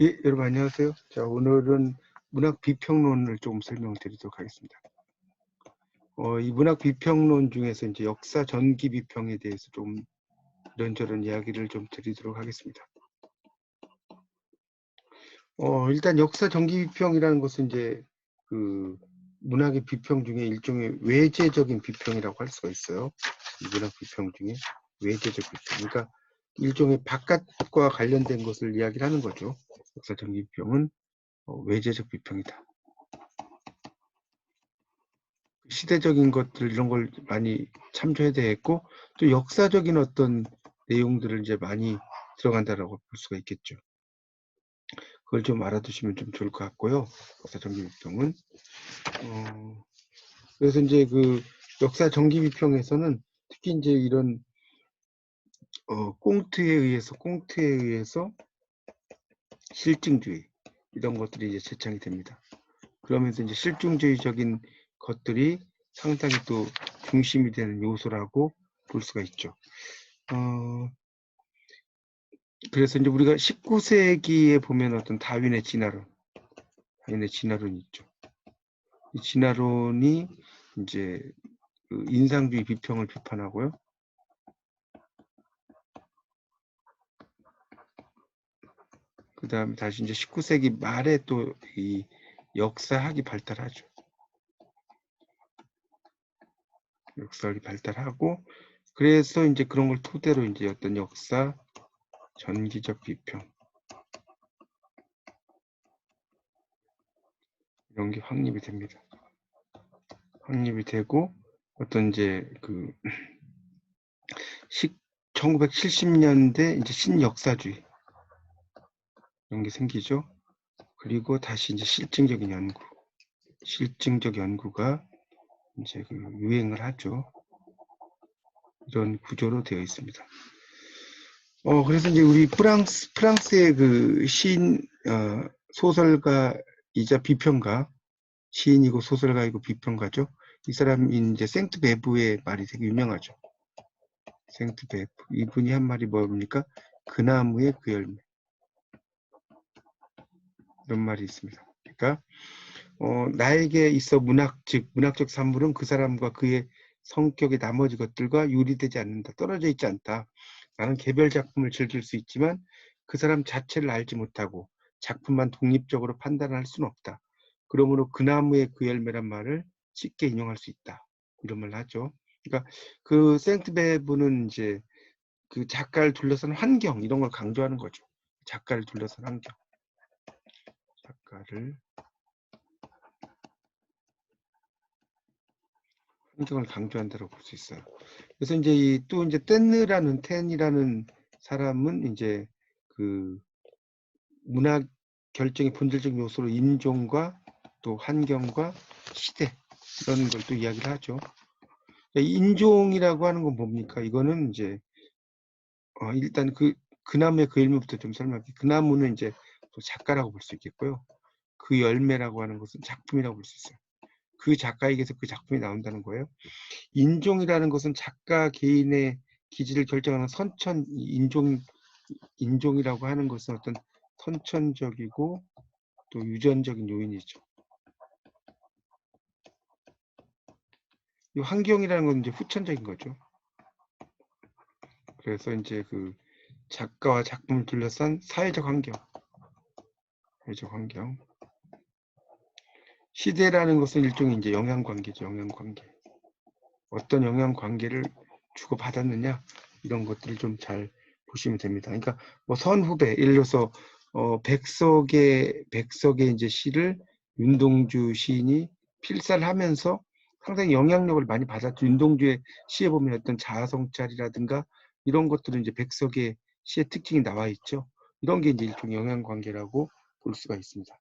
예, 여러분 안녕하세요. 자, 오늘은 문학 비평론을 좀 설명드리도록 하겠습니다. 이 문학 비평론 중에서 이제 역사 전기 비평에 대해서 좀 이런저런 이야기를 좀 드리도록 하겠습니다. 일단 역사 전기 비평이라는 것은 이제 그 문학의 비평 중에 일종의 외재적인 비평이라고 할 수가 있어요. 이 문학 비평 중에 외재적 비평. 그러니까 일종의 바깥과 관련된 것을 이야기를 하는 거죠. 역사 전기 비평은 외재적 비평이다. 시대적인 것들 이런 걸 많이 참조해야 되겠고 또 역사적인 어떤 내용들을 이제 많이 들어간다라고 볼 수가 있겠죠. 그걸 좀 알아두시면 좀 좋을 것 같고요. 역사 정기 비평은 그래서 이제 그 역사 정기 비평에서는 특히 이제 이런 꽁트에 의해서 실증주의 이런 것들이 이제 제창이 됩니다. 그러면서 이제 실증주의적인 것들이 상당히 또 중심이 되는 요소라고 볼 수가 있죠. 그래서 이제 우리가 19세기에 보면 어떤 다윈의 진화론이 있죠. 이 진화론이 이제 그 인상주의 비평을 비판하고요. 그 다음에 다시 이제 19세기 말에 또 이 역사학이 발달하죠. 역사학이 발달하고 그래서 이제 그런 걸 토대로 이제 어떤 역사 전기적 비평 이런 게 확립이 됩니다. 확립이 되고 어떤 이제 그 1970년대 이제 신역사주의 이런 게 생기죠. 그리고 다시 이제 실증적 연구가 이제 그 유행을 하죠. 이런 구조로 되어 있습니다. 그래서 이제 우리 프랑스의 그 시인, 소설가이자 비평가, 시인이고 소설가이고 비평가죠. 이 사람이 이제 생트 베브의 말이 되게 유명하죠. 생트 베브. 이분이 한 말이 뭡니까? 그 나무의 그 열매. 이런 말이 있습니다. 그러니까 나에게 있어 문학적 산물은 그 사람과 그의 성격의 나머지 것들과 유리되지 않는다. 떨어져 있지 않다. 나는 개별 작품을 즐길 수 있지만 그 사람 자체를 알지 못하고 작품만 독립적으로 판단할 수는 없다. 그러므로 그 나무의 그 열매란 말을 쉽게 인용할 수 있다. 이런 말을 하죠. 그러니까 그 생트베브는 이제 그 작가를 둘러싼 환경 이런 걸 강조하는 거죠. 작가를 둘러싼 환경. 작가를 환경을 강조한다고 볼 수 있어요. 그래서 이제 또 이제 텐이라는 사람은 이제 그 문학 결정의 본질적 요소로 인종과 또 환경과 시대 이런 걸 또 이야기를 하죠. 인종이라고 하는 건 뭡니까? 이거는 이제 일단 그 나무의 그 열매부터 좀 설명할게요. 그 나무는 이제 또 작가라고 볼 수 있겠고요. 그 열매라고 하는 것은 작품이라고 볼 수 있어요. 그 작가에게서 그 작품이 나온다는 거예요. 인종이라는 것은 작가 개인의 기질을 결정하는 인종이라고 하는 것은 어떤 선천적이고 또 유전적인 요인이죠. 이 환경이라는 건 이제 후천적인 거죠. 그래서 이제 그 작가와 작품을 둘러싼 사회적 환경. 시대라는 것은 일종의 이제 영향관계죠. 어떤 영향관계를 주고받았느냐 이런 것들을 좀 잘 보시면 됩니다. 그러니까 뭐 선후배 예를 들어서 백석의 이제 시를 윤동주 시인이 필사를 하면서 상당히 영향력을 많이 받았죠. 윤동주의 시에 보면 어떤 자아성찰이라든가 이런 것들은 이제 백석의 시의 특징이 나와 있죠. 이런 게 이제 일종의 영향관계라고 볼 수가 있습니다.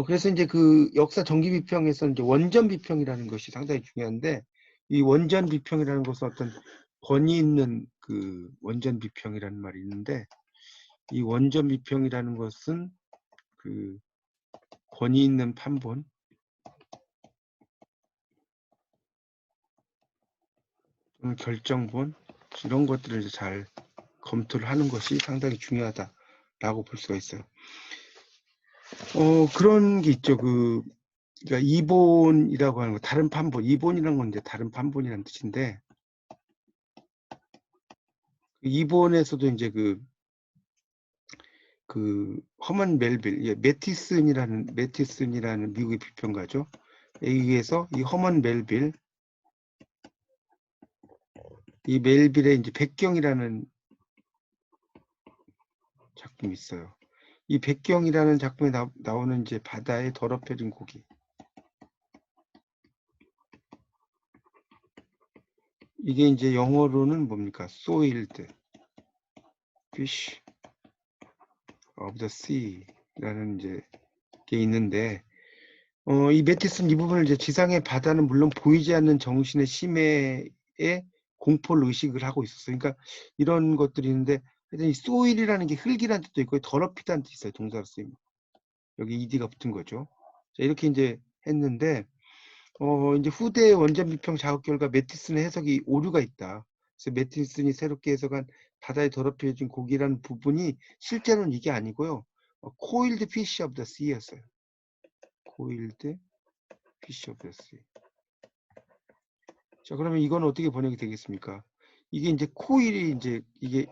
그래서 이제 그 역사 정기 비평에서 이제 원전 비평이라는 것이 상당히 중요한데 이 원전 비평이라는 것은 어떤 권위 있는 그 원전 비평이라는 말이 있는데 이 원전 비평이라는 것은 그 권위 있는 판본 결정본 이런 것들을 잘 검토를 하는 것이 상당히 중요하다. 라고 볼 수가 있어요. 그런 게 있죠. 그러니까 이본이라고 하는 거, 다른 판본, 이본이라는 건 이제 다른 판본이라는 뜻인데, 이본에서도 이제 허먼 멜빌, 매티슨이라는 미국의 비평가죠. 에 의해서 이 허먼 멜빌, 이 멜빌의 이제 백경이라는 작품이 있어요. 이 백경이라는 작품에 나오는 이제 바다의 더럽혀진 고기. 이게 이제 영어로는 뭡니까? Soiled Fish of the Sea라는 이제 게 있는데, 이 매티슨 이 부분을 이제 지상의 바다는 물론 보이지 않는 정신의 심해에 공포를 의식을 하고 있었어요. 그러니까 이런 것들이 있는데, 하여튼 이 소일이라는 게 흙이라는 뜻도 있고 더럽히다는 뜻이 있어요. 동사로 쓰이면. 여기 ed가 붙은 거죠. 자, 이렇게 이제 했는데, 이제 후대 원전 비평 작업 결과 매티슨의 해석이 오류가 있다. 그래서 매티슨이 새롭게 해석한 바다에 더럽혀진 고기라는 부분이 실제로는 이게 아니고요. coiled fish of the sea였어요. coiled fish of the sea. 자, 그러면 이건 어떻게 번역이 되겠습니까? 이게 이제 코일이 이제 이게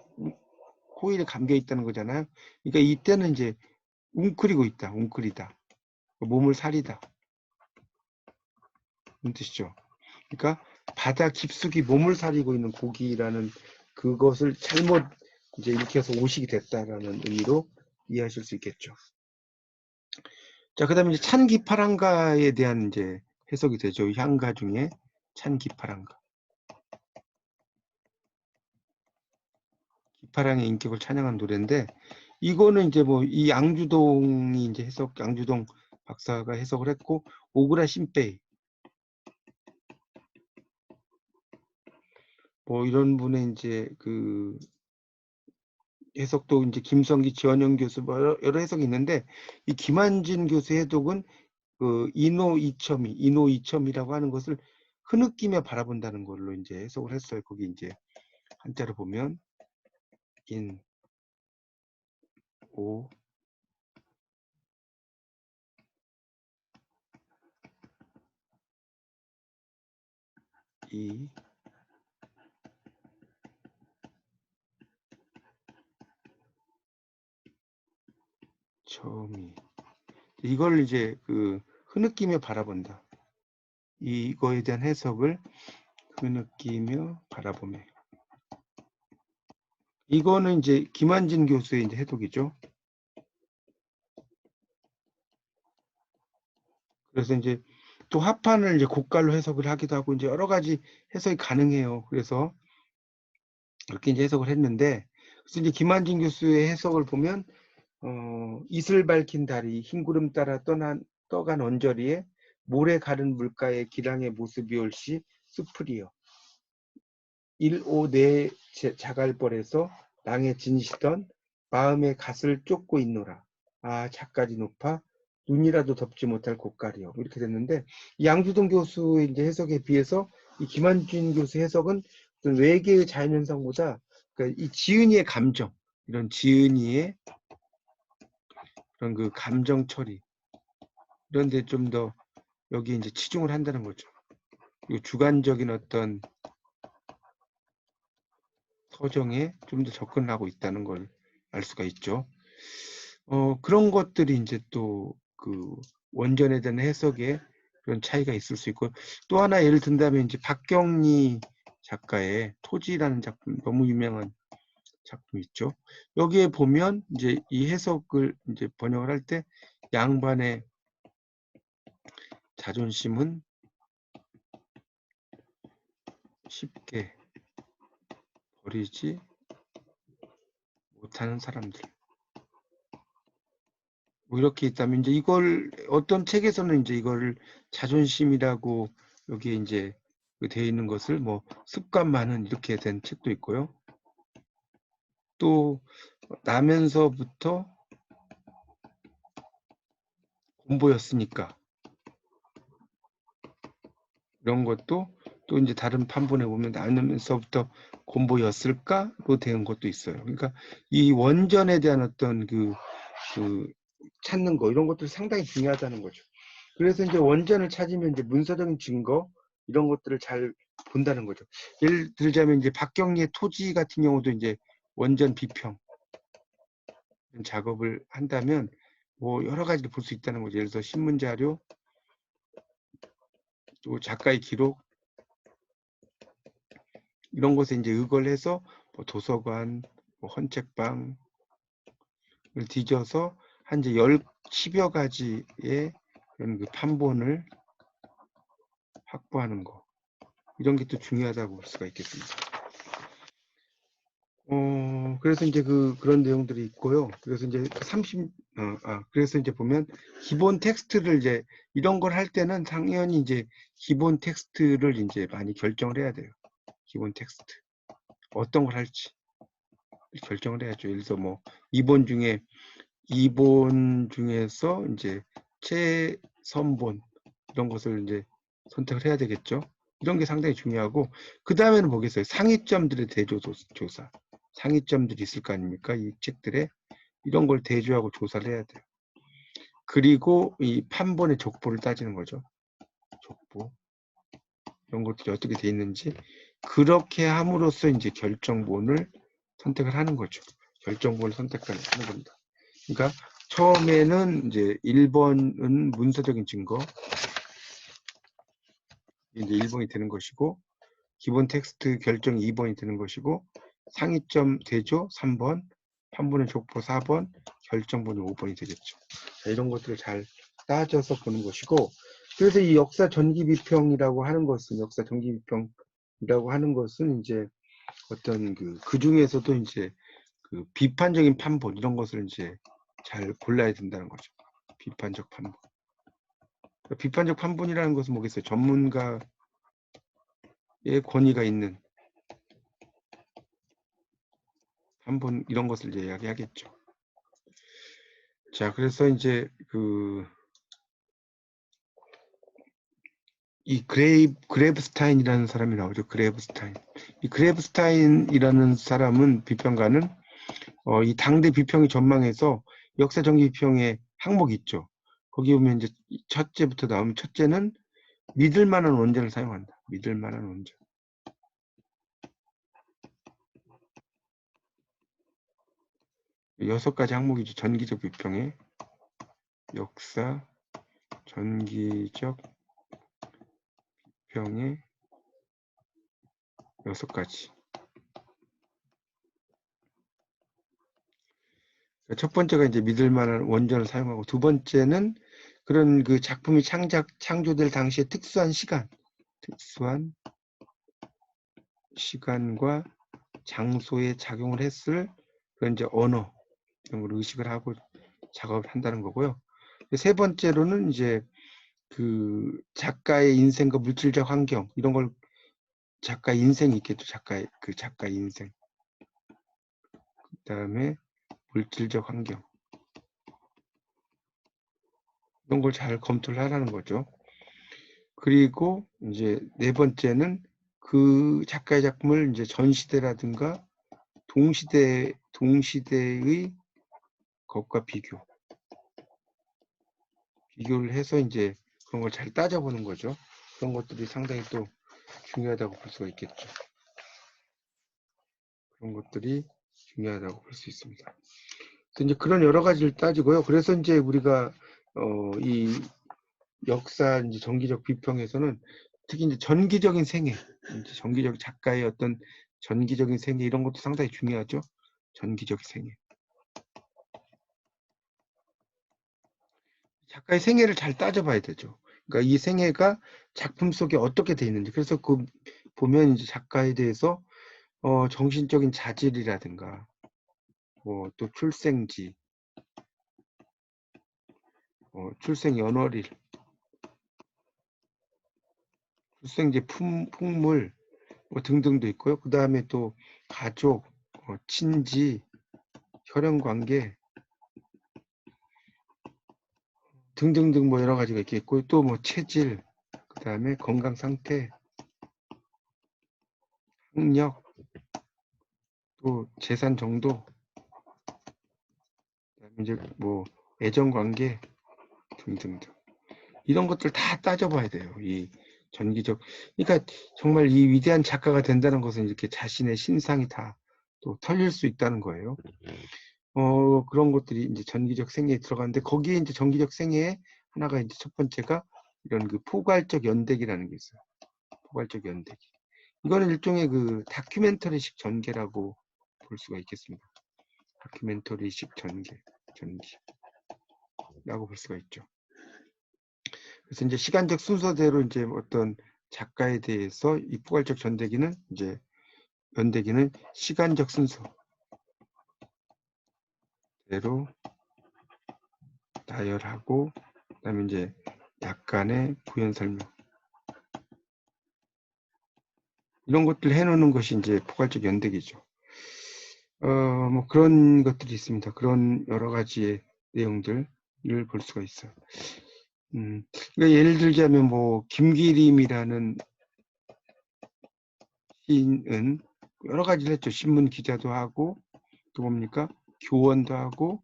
코일에 감겨 있다는 거잖아요. 그러니까 이때는 이제 웅크리고 있다, 웅크리다, 몸을 사리다, 이런 뜻이죠. 그러니까 바다 깊숙이 몸을 사리고 있는 고기라는 그것을 잘못 이제 이렇게 해서 오식이 됐다라는 의미로 이해하실 수 있겠죠. 자, 그다음에 이제 찬기파랑가에 대한 이제 해석이 되죠. 향가 중에 찬기파랑가. 기파랑의 인격을 찬양한 노래인데, 이거는 이제 뭐 이 양주동이 이제 양주동 박사가 해석을 했고, 오그라 신페이 뭐 이런 분의 이제 해석도 이제 김성기, 지원영 교수 뭐 여러 해석이 있는데, 이 김한진 교수의 해석은 이노이첨이라고 하는 것을 흐느끼며 바라본다는 걸로 이제 해석을 했어요. 거기 이제 한자로 보면 인, 오, 이, 첨이. 이걸 이제 흐느끼며 바라본다. 이거에 대한 해석을 흐느끼며 바라보며. 이거는 이제 김한진 교수의 이제 해석이죠. 그래서 이제 또 합판을 이제 곡갈로 해석을 하기도 하고 이제 여러 가지 해석이 가능해요. 그래서 이렇게 이제 해석을 했는데, 그래서 이제 김한진 교수의 해석을 보면 이슬 밝힌 달이 흰 구름 따라 떠간 언저리에 모래 가른 물가에 기랑의 모습이 올시 수풀이여. 154 자갈벌에서 낭에 진시던 마음의 갓을 쫓고 있노라. 아, 자까지 높아 눈이라도 덮지 못할 고깔이요. 이렇게 됐는데, 이 양주동 교수의 이제 해석에 비해서 이 김한준 교수 해석은 어떤 외계의 자연현상보다 그러니까 이 지은이의 감정, 이런 지은이의 그런 감정 처리, 이런 데 좀 더 여기 이제 치중을 한다는 거죠. 그리고 주관적인 어떤 서정에 좀 더 접근하고 있다는 걸 알 수가 있죠. 그런 것들이 이제 또 원전에 대한 해석에 그런 차이가 있을 수 있고, 또 하나 예를 든다면 이제 박경리 작가의 토지라는 작품, 너무 유명한 작품 있죠. 여기에 보면 이제 이 해석을 이제 번역을 할 때 양반의 자존심은 쉽게 버리지 못하는 사람들. 뭐 이렇게 있다면 이제 이걸 어떤 책에서는 이제 이거를 자존심이라고 여기에 이제 되어 있는 것을 뭐 습관만은 이렇게 된 책도 있고요. 또 나면서부터 공보였으니까 이런 것도 또 이제 다른 판본에 보면 나누면서부터 곰보였을까로 되는 것도 있어요. 그러니까 이 원전에 대한 어떤 그 찾는 거 이런 것들이 상당히 중요하다는 거죠. 그래서 이제 원전을 찾으면 이제 문서적인 증거 이런 것들을 잘 본다는 거죠. 예를 들자면 이제 박경리의 토지 같은 경우도 이제 원전 비평 작업을 한다면 뭐 여러 가지를 볼 수 있다는 거죠. 예를 들어서 신문 자료, 또 작가의 기록 이런 것에 이제 의거를 해서 뭐 도서관, 뭐 헌책방을 뒤져서 한 이제 10여 가지의 그런 그 판본을 확보하는 거 이런 게 또 중요하다고 볼 수가 있겠습니다. 그래서 이제 그런 내용들이 있고요. 그래서 이제 그래서 이제 보면 기본 텍스트를 이제 이런 걸 할 때는 당연히 이제 기본 텍스트를 이제 많이 결정을 해야 돼요. 기본 텍스트. 어떤 걸 할지 결정을 해야죠. 예를 들어서 뭐 2본 중에서 이제 최선본 이런 것을 이제 선택을 해야 되겠죠. 이런 게 상당히 중요하고 그 다음에는 보겠어요. 상위점들의 대조조사. 상위점들이 있을 거 아닙니까? 이 책들에 이런 걸 대조하고 조사를 해야 돼요. 그리고 이 판본의 족보를 따지는 거죠. 족보. 이런 것들이 어떻게 돼 있는지 그렇게 함으로써 이제 결정본을 선택을 하는 거죠. 결정본을 선택하는 겁니다. 그러니까 처음에는 이제 1번은 문서적인 증거, 이제 1번이 되는 것이고 기본 텍스트 결정 2번이 되는 것이고 상위점 대조 3번, 판본의 족보 4번, 결정본이 5번이 되겠죠. 자, 이런 것들을 잘 따져서 보는 것이고 그래서 이 역사 전기 비평이라고 하는 것은 이제 어떤 그 중에서도 이제 그 비판적인 판본 이런 것을 이제 잘 골라야 된다는 거죠. 비판적 판본. 비판적 판본이라는 것은 뭐겠어요? 전문가의 권위가 있는 판본 이런 것을 이제 이야기하겠죠. 자, 그래서 이제 이 그레브스타인이라는 사람이 나오죠. 그레브스타인. 이 그레브스타인이라는 사람은 비평가는 이 당대 비평의 전망에서 역사 전기 비평의 항목이 있죠. 거기 보면 이제 첫째부터 나오면 첫째는 믿을 만한 원전을 사용한다. 믿을 만한 원전. 6가지 항목이죠. 전기적 비평의 역사 전기적 비평의 6가지. 첫 번째가 이제 믿을 만한 원전을 사용하고 두 번째는 그런 그 작품이 창조될 당시의 특수한 시간과 장소에 작용을 했을 그런 이제 언어 이런 걸 의식을 하고 작업을 한다는 거고요. 세 번째로는 이제 그 작가의 인생과 물질적 환경 이런 걸 작가의 인생이 있겠죠. 작가의 인생. 그다음에 물질적 환경 이런 걸 잘 검토를 하라는 거죠. 그리고 이제 네 번째는 그 작가의 작품을 이제 전시대라든가 동시대의 것과 비교를 해서 이제 그런 걸 잘 따져보는 거죠. 그런 것들이 상당히 또 중요하다고 볼 수가 있겠죠. 그런 것들이 중요하다고 볼 수 있습니다. 그래서 이제 그런 여러 가지를 따지고요. 그래서 이제 우리가 이 역사 이제 전기적 비평에서는 특히 이제 전기적인 생애, 이제 전기적 작가의 어떤 전기적인 생애 이런 것도 상당히 중요하죠. 전기적 생애. 작가의 생애를 잘 따져봐야 되죠. 그러니까 이 생애가 작품 속에 어떻게 돼 있는지. 그래서 그 보면 이제 작가에 대해서 정신적인 자질이라든가 뭐 또 출생지, 출생 연월일, 출생지 풍물 뭐 등등도 있고요. 그 다음에 또 가족, 친지, 혈연관계 등등등 뭐 여러 가지가 있겠고 또 뭐 체질, 그 다음에 건강 상태 학력, 또 재산 정도, 그다음에 이제 뭐 애정관계 등등등 이런 것들 다 따져봐야 돼요. 이 전기적, 그러니까 정말 이 위대한 작가가 된다는 것은 이렇게 자신의 신상이 다 또 털릴 수 있다는 거예요. 그런 것들이 이제 전기적 생애에 들어가는데 거기에 이제 전기적 생애에 하나가 이제 첫 번째가 이런 그 포괄적 연대기라는 게 있어요. 포괄적 연대기. 이거는 일종의 그 다큐멘터리식 전개라고 볼 수가 있겠습니다. 다큐멘터리식 전개라고 볼 수가 있죠. 그래서 이제 시간적 순서대로 이제 어떤 작가에 대해서 이 포괄적 연대기는 시간적 순서대로 나열하고, 그다음에 이제 약간의 부연 설명 이런 것들 해놓는 것이 이제 포괄적 연대기죠. 뭐 그런 것들이 있습니다. 그런 여러 가지의 내용들을 볼 수가 있어요. 그러니까 예를 들자면 뭐 김기림이라는 시인은 여러 가지를 했죠. 신문 기자도 하고 또 뭡니까 교원도 하고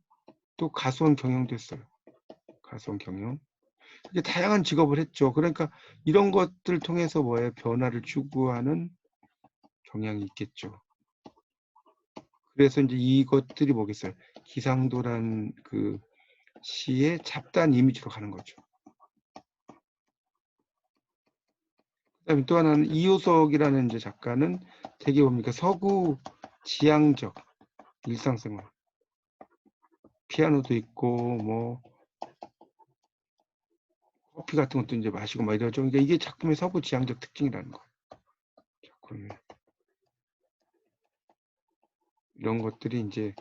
또 가수원 경영도 했어요. 가수원 경영. 이게 다양한 직업을 했죠. 그러니까 이런 것들 통해서 뭐예요? 변화를 추구하는 경향이 있겠죠. 그래서 이제 이것들이 뭐겠어요? 기상도란 그 시의 잡다한 이미지로 가는 거죠. 그다음에 또 하나는 이효석이라는 이제 작가는 되게 뭡니까 서구 지향적 일상생활, 피아노도 있고 뭐 커피 같은 것도 이제 마시고 막 이러죠. 그러니까 이게 작품의 서구 지향적 특징이라는 거예요. 작품에 이런 것들이 이제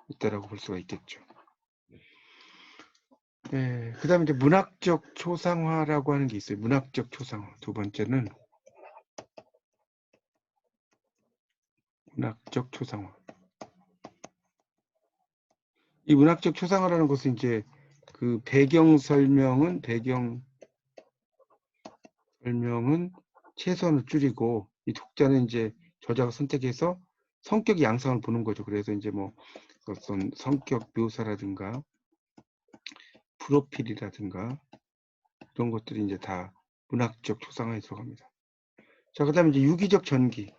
있다라고 볼 수가 있겠죠. 네, 그다음에 이제 문학적 초상화라고 하는 게 있어요. 문학적 초상화. 두 번째는 문학적 초상화. 이 문학적 초상화라는 것은 이제 그 배경 설명은 최소한을 줄이고 이 독자는 이제 저자가 선택해서 성격 양상을 보는 거죠. 그래서 이제 뭐 어떤 성격 묘사라든가 프로필이라든가 이런 것들이 이제 다 문학적 초상화에 들어갑니다. 자, 그다음에 이제 유기적 전기.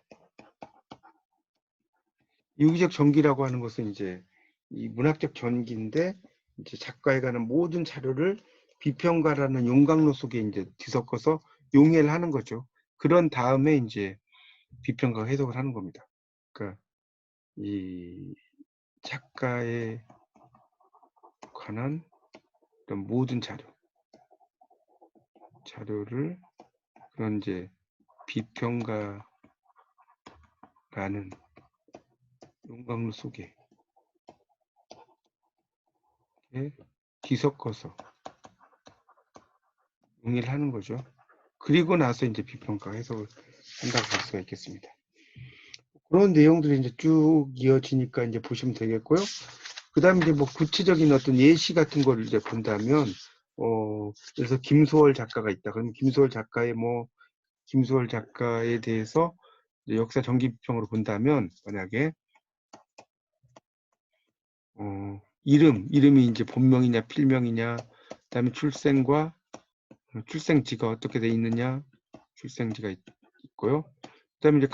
유기적 전기라고 하는 것은 이제 이 문학적 전기인데 이제 작가에 관한 모든 자료를 비평가라는 용광로 속에 이제 뒤섞어서 용해를 하는 거죠. 그런 다음에 이제 비평가가 해석을 하는 겁니다. 그러니까 이 작가에 관한 그런 모든 자료를 그런 이제 비평가라는 용광로 속에 뒤섞어서 용해를 하는 거죠. 그리고 나서 이제 비평가 해석을 한다고 볼 수가 있겠습니다. 그런 내용들이 이제 쭉 이어지니까 이제 보시면 되겠고요. 그 다음에 이제 뭐 구체적인 어떤 예시 같은 거를 이제 본다면, 그래서 김소월 작가가 있다. 그럼 김소월 작가에 대해서 역사 전기 비평으로 본다면, 만약에, 이름이 이제 본명이냐, 필명이냐, 그 다음에 출생지가 어떻게 돼 있느냐, 출생지가 있고요. 그 다음에 이제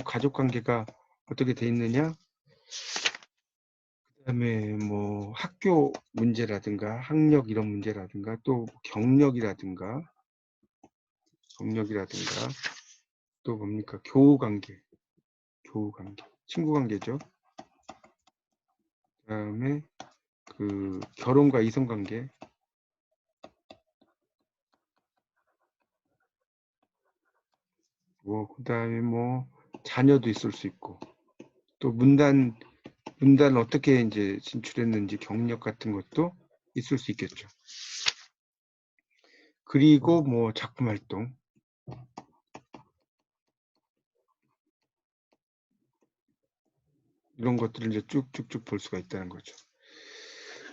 가족 관계가 어떻게 돼 있느냐, 그다음에 뭐 학교 문제라든가 학력 이런 문제라든가 또 경력이라든가 또 뭡니까 교우 관계 친구 관계죠. 그다음에 그 결혼과 이성 관계 뭐 그다음에 뭐 자녀도 있을 수 있고 또 문단 어떻게 이제 진출했는지 경력 같은 것도 있을 수 있겠죠. 그리고 뭐 작품 활동 이런 것들을 이제 쭉쭉쭉 볼 수가 있다는 거죠.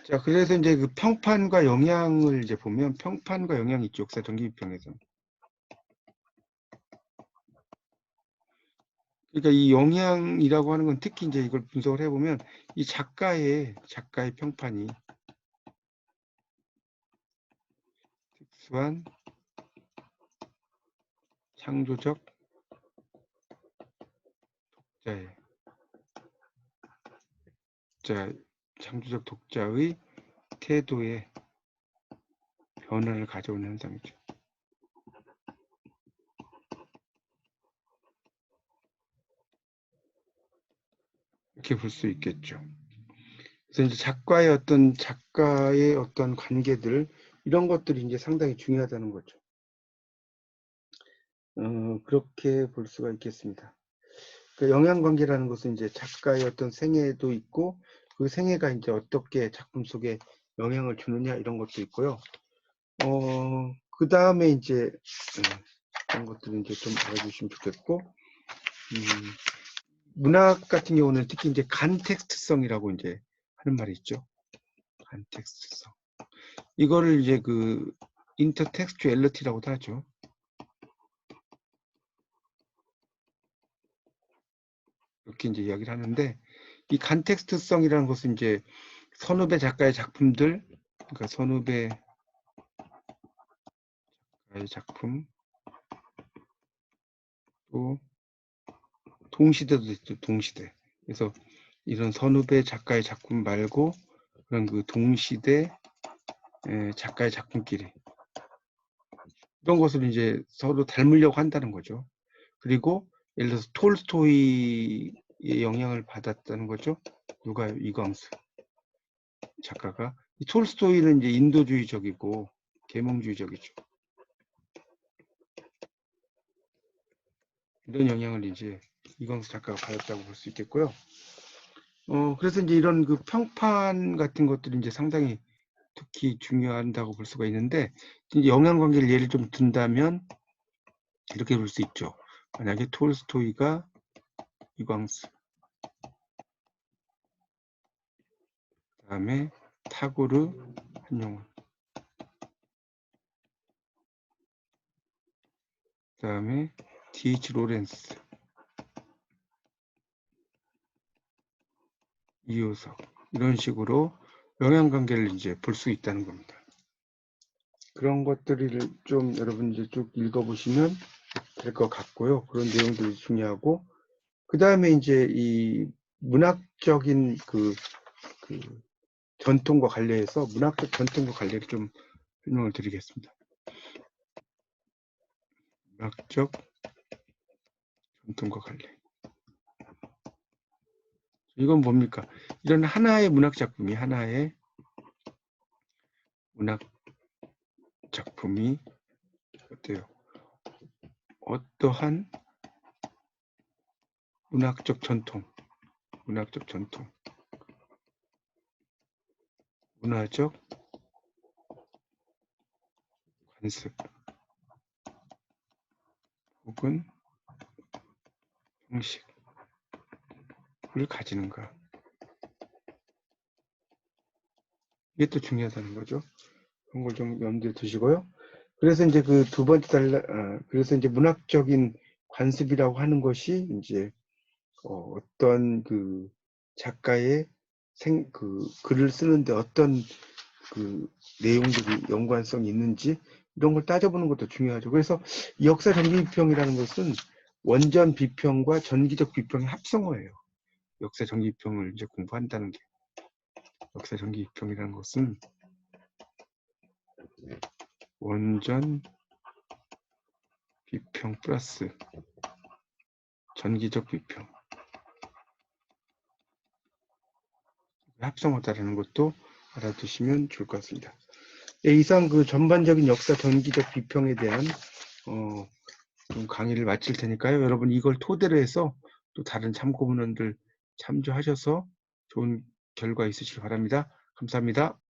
자, 그래서 이제 그 평판과 영향을 이제 보면 평판과 영향이 있죠. 역사 전기비평에서. 그러니까 이 영향이라고 하는 건 특히 이제 이걸 분석을 해보면 이 작가의 평판이 특수한 창조적 독자의 창조적 독자의 태도에 변화를 가져오는 현상이죠. 이렇게 볼 수 있겠죠. 그래서 이제 작가의 어떤 관계들 이런 것들이 이제 상당히 중요하다는 거죠. 그렇게 볼 수가 있겠습니다. 그 영향관계라는 것은 이제 작가의 어떤 생애도 있고 그 생애가 이제 어떻게 작품 속에 영향을 주느냐 이런 것도 있고요. 그 다음에 이제 그런 것들은 이제 좀 알아주시면 좋겠고, 문학 같은 경우는 특히 이제 간텍스트성이라고 이제 하는 말이 있죠. 간텍스트성. 이거를 이제 그 인터텍스추얼리티라고도 하죠. 이렇게 이제 이야기를 하는데 이 간텍스트성이라는 것은 이제 선후배 작가의 작품들, 그러니까 선후배 작가의 작품 또 동시대도 있죠. 동시대. 그래서 이런 선후배 작가의 작품 말고 그런 그 동시대 작가의 작품끼리 이런 것을 이제 서로 닮으려고 한다는 거죠. 그리고 예를 들어서 톨스토이의 영향을 받았다는 거죠. 누가 이광수 작가가 이 톨스토이는 이제 인도주의적이고 계몽주의적이죠. 이런 영향을 이제 이광수 작가가 받았다고 볼 수 있겠고요. 그래서 이제 이런 그 평판 같은 것들이 이제 상당히 특히 중요하다고 볼 수가 있는데 영향관계를 예를 좀 든다면 이렇게 볼 수 있죠. 만약에 톨스토이가 이광수, 그 다음에 타고르 한용운, 그 다음에 D.H. 로렌스, 이효석 이런 식으로 영향관계를 이제 볼 수 있다는 겁니다. 그런 것들을 좀 여러분들이 쭉 읽어보시면 될 것 같고요. 그런 내용들이 중요하고 그 다음에 이제 이 문학적인 그 전통과 관련해서 문학적 전통과 관련해서 좀 설명을 드리겠습니다. 문학적 전통과 관련. 이건 뭡니까? 이런 하나의 문학 작품이 어때요? 어떠한 문학적 전통, 문화적 관습 혹은 형식을 가지는가. 이게 또 중요하다는 거죠. 그런 걸 좀 염두에 두시고요. 그래서 이제 그 두 번째 그래서 이제 문학적인 관습이라고 하는 것이 이제 어떤 그 작가의 글을 쓰는데 어떤 그 내용들이 연관성이 있는지 이런 걸 따져보는 것도 중요하죠. 그래서 역사 전기 비평이라는 것은 원전 비평과 전기적 비평의 합성어예요. 역사 전기 비평을 이제 공부한다는 게 역사 전기 비평이라는 것은 원전 비평 플러스 전기적 비평 합성어다라는 것도 알아두시면 좋을 것 같습니다. 네, 이상 그 전반적인 역사 전기적 비평에 대한 좀 강의를 마칠 테니까요. 여러분 이걸 토대로 해서 또 다른 참고문헌들 참조하셔서 좋은 결과 있으시기 바랍니다. 감사합니다.